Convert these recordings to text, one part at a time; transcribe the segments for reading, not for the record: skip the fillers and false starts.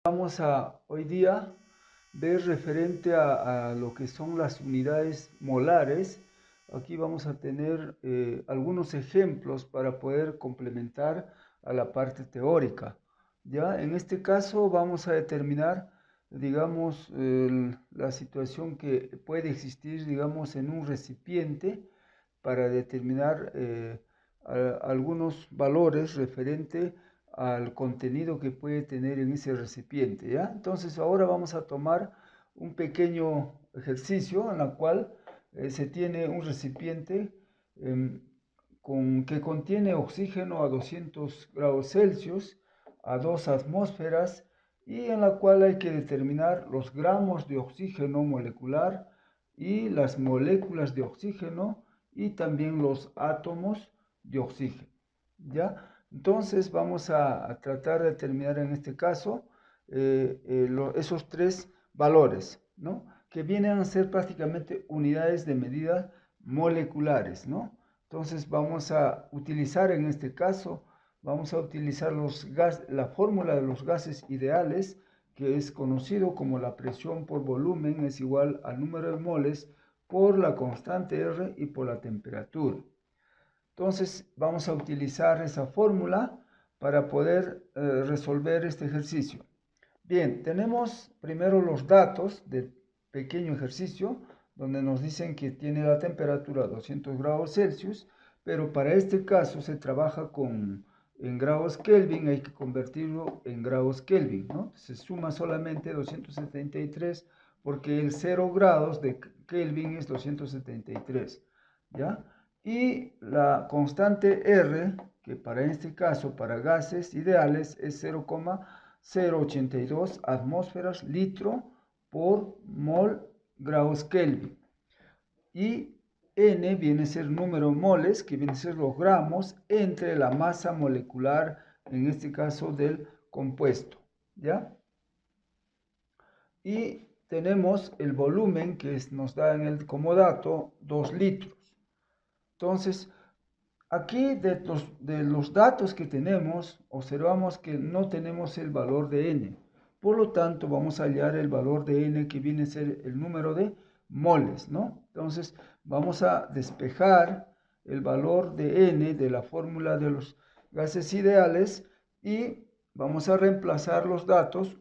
Vamos a hoy día ver referente a lo que son las unidades molares. Aquí vamos a tener algunos ejemplos para poder complementar a la parte teórica. Ya, en este caso vamos a determinar, digamos, la situación que puede existir, digamos, en un recipiente para determinar algunos valores referente al contenido que puede tener en ese recipiente, ¿ya? Entonces ahora vamos a tomar un pequeño ejercicio en el cual se tiene un recipiente que contiene oxígeno a 200 grados Celsius, a 2 atmósferas, y en la cual hay que determinar los gramos de oxígeno molecular y las moléculas de oxígeno y también los átomos de oxígeno, ¿ya? Entonces vamos a tratar de determinar en este caso esos tres valores, ¿no? Que vienen a ser prácticamente unidades de medida moleculares, ¿no? Entonces vamos a utilizar en este caso, vamos a utilizar la fórmula de los gases ideales, que es conocido como la presión por volumen es igual al número de moles por la constante R y por la temperatura. Entonces vamos a utilizar esa fórmula para poder resolver este ejercicio. Bien, tenemos primero los datos del pequeño ejercicio, donde nos dicen que tiene la temperatura 200 grados Celsius, pero para este caso se trabaja en grados Kelvin, hay que convertirlo en grados Kelvin, ¿no? Se suma solamente 273 porque el 0 grados de Kelvin es 273, ¿ya? Y la constante R, que para este caso, para gases ideales, es 0,082 atmósferas litro por mol grados Kelvin. Y N viene a ser número moles, que viene a ser los gramos, entre la masa molecular, en este caso del compuesto, ¿ya? Y tenemos el volumen que nos da como dato 2 litros. Entonces, aquí de los datos que tenemos, observamos que no tenemos el valor de n. Por lo tanto, vamos a hallar el valor de n que viene a ser el número de moles, ¿no? Entonces, vamos a despejar el valor de n de la fórmula de los gases ideales y vamos a reemplazar los datos,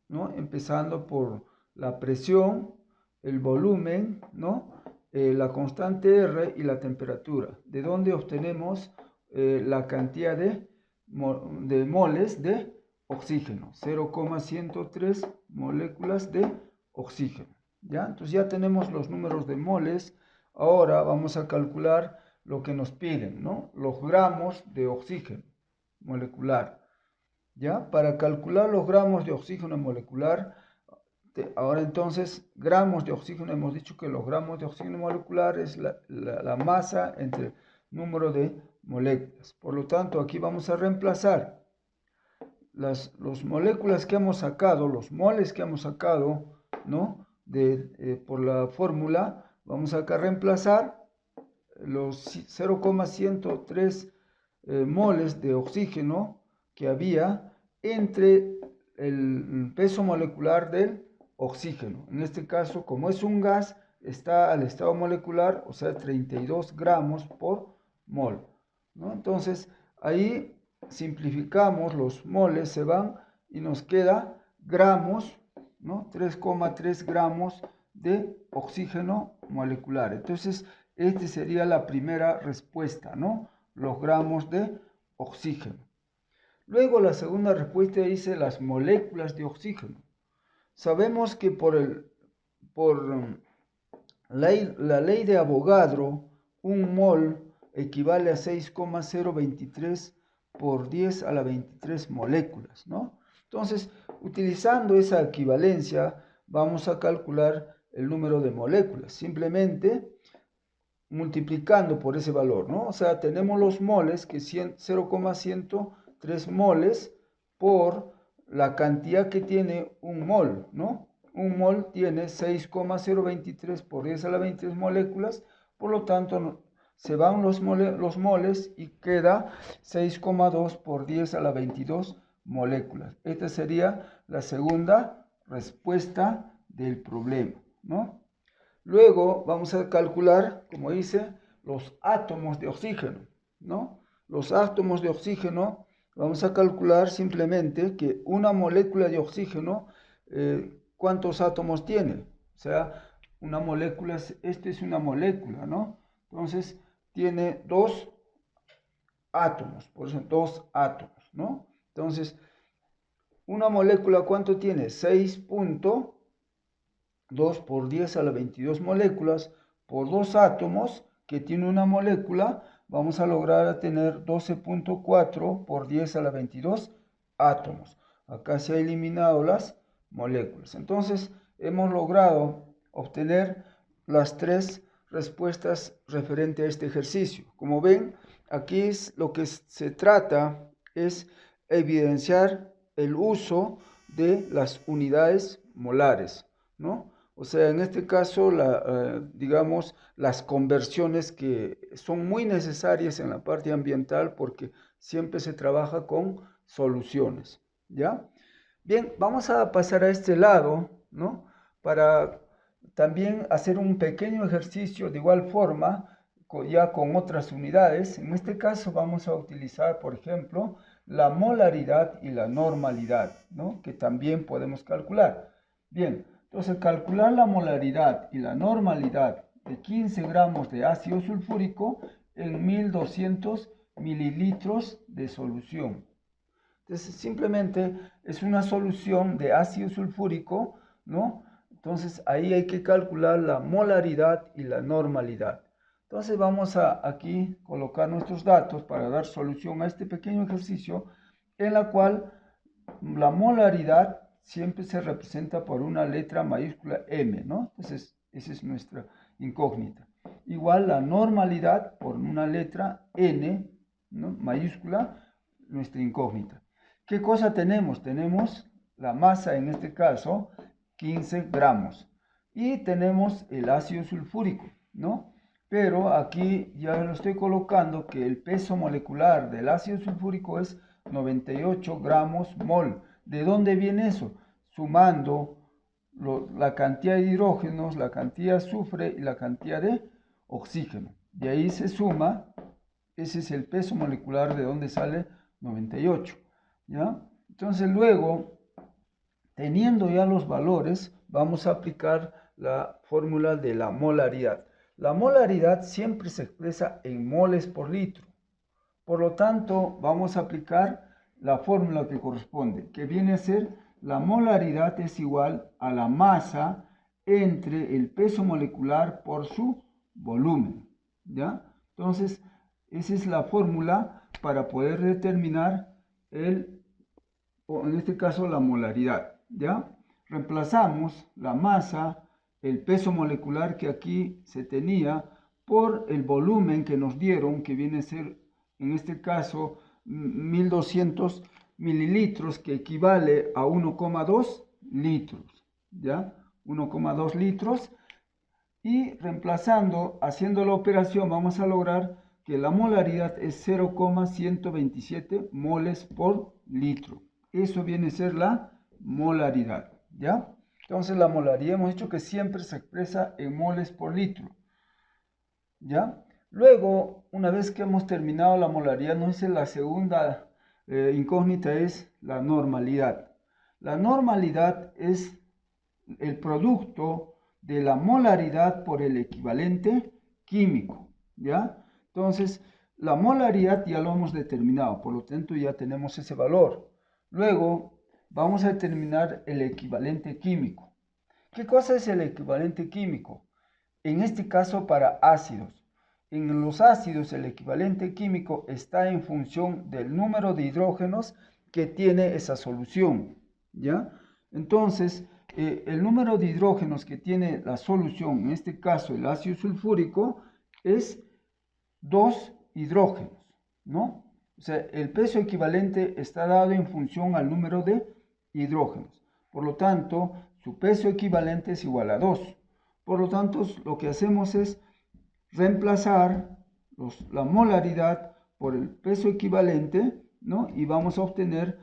¿no? Empezando por la presión, el volumen, ¿no? La constante R y la temperatura, de donde obtenemos la cantidad de moles de oxígeno, 0,103 moléculas de oxígeno, ¿ya? Entonces ya tenemos los números de moles. Ahora vamos a calcular lo que nos piden, ¿no? Los gramos de oxígeno molecular, ¿ya? Para calcular los gramos de oxígeno molecular, ahora entonces, gramos de oxígeno, hemos dicho que los gramos de oxígeno molecular es la masa entre el número de moléculas. Por lo tanto, aquí vamos a reemplazar las moléculas que hemos sacado, los moles que hemos sacado, ¿no? Por la fórmula, vamos a reemplazar los 0,103 moles de oxígeno que había entre el peso molecular del oxígeno. En este caso, como es un gas, está al estado molecular, o sea, 32 gramos por mol, ¿no? Entonces, ahí simplificamos, los moles se van y nos queda gramos, ¿no? 3,3 gramos de oxígeno molecular. Entonces, esta sería la primera respuesta, ¿no? Los gramos de oxígeno. Luego la segunda respuesta dice las moléculas de oxígeno. Sabemos que por la ley de Avogadro, un mol equivale a 6,023 por 10 a la 23 moléculas, ¿no? Entonces, utilizando esa equivalencia, vamos a calcular el número de moléculas. Simplemente multiplicando por ese valor, ¿no? O sea, tenemos los moles, que 0,103 moles por la cantidad que tiene un mol, ¿no? Un mol tiene 6,023 por 10 a la 23 moléculas, por lo tanto, se van los moles y queda 6,2 por 10 a la 22 moléculas. Esta sería la segunda respuesta del problema, ¿no? Luego vamos a calcular, como dice, los átomos de oxígeno, ¿no? Los átomos de oxígeno, vamos a calcular simplemente que una molécula de oxígeno, ¿cuántos átomos tiene? O sea, una molécula, esta es una molécula, ¿no? Entonces, tiene dos átomos, por eso dos átomos, ¿no? Entonces, una molécula, ¿cuánto tiene? 6.2 por 10 a la 22 moléculas por dos átomos que tiene una molécula, vamos a lograr tener 12.4 por 10 a la 22 átomos. Acá se han eliminado las moléculas. Entonces, hemos logrado obtener las tres respuestas referente a este ejercicio. Como ven, aquí lo que se trata es evidenciar el uso de las unidades molares, ¿no? O sea, en este caso, digamos, las conversiones que son muy necesarias en la parte ambiental porque siempre se trabaja con soluciones, ¿ya? Bien, vamos a pasar a este lado, ¿no? Para también hacer un pequeño ejercicio de igual forma, ya con otras unidades. En este caso vamos a utilizar, por ejemplo, la molaridad y la normalidad, ¿no? Que también podemos calcular. Bien, entonces calcular la molaridad y la normalidad de 15 gramos de ácido sulfúrico en 1200 mililitros de solución. Entonces simplemente es una solución de ácido sulfúrico, ¿no? Entonces ahí hay que calcular la molaridad y la normalidad. Entonces vamos a aquí colocar nuestros datos para dar solución a este pequeño ejercicio en la cual la molaridad siempre se representa por una letra mayúscula M, ¿no? Entonces esa es nuestra incógnita. Igual la normalidad por una letra N, ¿no? Mayúscula, nuestra incógnita. ¿Qué cosa tenemos? Tenemos la masa, en este caso, 15 gramos. Y tenemos el ácido sulfúrico, ¿no? Pero aquí ya lo estoy colocando que el peso molecular del ácido sulfúrico es 98 gramos mol. ¿De dónde viene eso? Sumando la cantidad de hidrógenos, la cantidad de azufre y la cantidad de oxígeno. De ahí se suma, ese es el peso molecular de donde sale 98. ¿Ya? Entonces luego, teniendo ya los valores, vamos a aplicar la fórmula de la molaridad. La molaridad siempre se expresa en moles por litro. Por lo tanto, vamos a aplicar la fórmula que corresponde, que viene a ser la molaridad es igual a la masa entre el peso molecular por su volumen. ¿Ya? Entonces, esa es la fórmula para poder determinar o en este caso la molaridad, ¿ya? Reemplazamos la masa, el peso molecular que aquí se tenía, por el volumen que nos dieron, que viene a ser, en este caso, 1200 mililitros, que equivale a 1,2 litros, ¿ya? 1,2 litros. Y reemplazando, haciendo la operación, vamos a lograr que la molaridad es 0,127 moles por litro. Eso viene a ser la molaridad, ¿ya? Entonces la molaridad hemos dicho que siempre se expresa en moles por litro, ¿ya? Luego, una vez que hemos terminado la molaridad, nos dice la segunda incógnita es la normalidad. La normalidad es el producto de la molaridad por el equivalente químico, ¿ya? Entonces, la molaridad ya lo hemos determinado, por lo tanto ya tenemos ese valor. Luego, vamos a determinar el equivalente químico. ¿Qué cosa es el equivalente químico? En este caso, para ácidos. En los ácidos, el equivalente químico está en función del número de hidrógenos que tiene esa solución, ¿ya? Entonces, el número de hidrógenos que tiene la solución, en este caso el ácido sulfúrico, es 2 hidrógenos, ¿no? O sea, el peso equivalente está dado en función al número de hidrógenos. Por lo tanto, su peso equivalente es igual a 2. Por lo tanto, lo que hacemos es reemplazar la molaridad por el peso equivalente, ¿no? Y vamos a obtener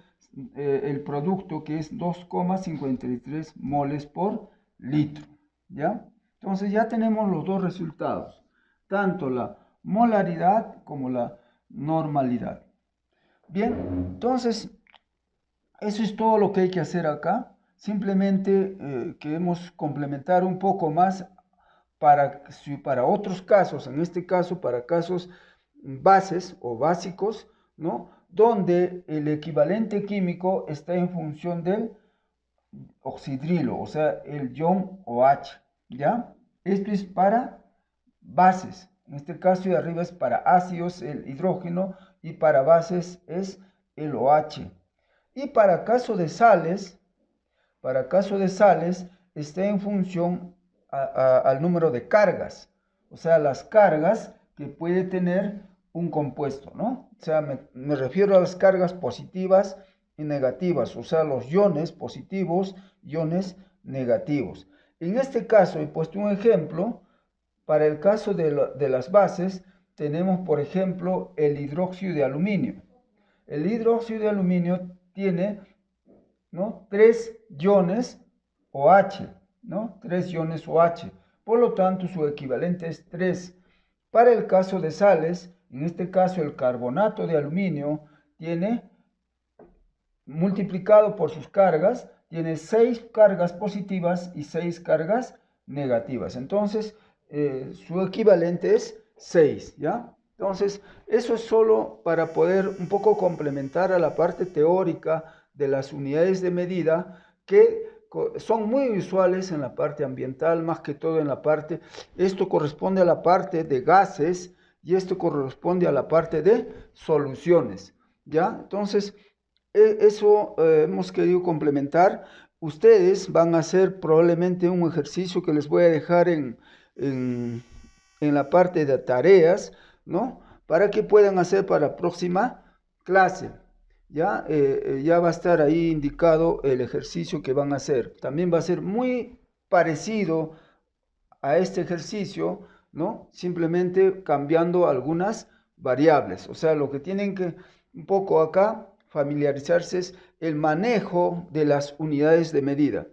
el producto que es 2,53 moles por litro, ¿ya? Entonces ya tenemos los dos resultados, tanto la molaridad como la normalidad. Bien, entonces eso es todo lo que hay que hacer acá. Simplemente queremos complementar un poco más para otros casos, en este caso para casos bases o básicos, ¿no? Donde el equivalente químico está en función del oxidrilo, o sea, el ion OH, ¿ya? Esto es para bases. En este caso de arriba es para ácidos el hidrógeno y para bases es el OH. Y para caso de sales está en función al número de cargas, o sea, las cargas que puede tener un compuesto, ¿no? O sea, me refiero a las cargas positivas y negativas, o sea, los iones positivos, iones negativos. En este caso he puesto un ejemplo. Para el caso de las bases, tenemos, por ejemplo, el hidróxido de aluminio. El hidróxido de aluminio tiene, ¿no?, 3 iones OH, ¿no? 3 iones OH. Por lo tanto, su equivalente es 3. Para el caso de sales, en este caso el carbonato de aluminio tiene, multiplicado por sus cargas, tiene 6 cargas positivas y 6 cargas negativas. Entonces, su equivalente es 6, ¿ya? Entonces, eso es solo para poder un poco complementar a la parte teórica de las unidades de medida que son muy usuales en la parte ambiental, más que todo en la parte, esto corresponde a la parte de gases y esto corresponde a la parte de soluciones, ¿ya? Entonces, eso hemos querido complementar. Ustedes van a hacer probablemente un ejercicio que les voy a dejar en, en la parte de tareas, ¿no? Para que puedan hacer para la próxima clase. Ya, ya va a estar ahí indicado el ejercicio que van a hacer. También va a ser muy parecido a este ejercicio, ¿no? Simplemente cambiando algunas variables. O sea, lo que tienen que un poco acá familiarizarse es el manejo de las unidades de medida.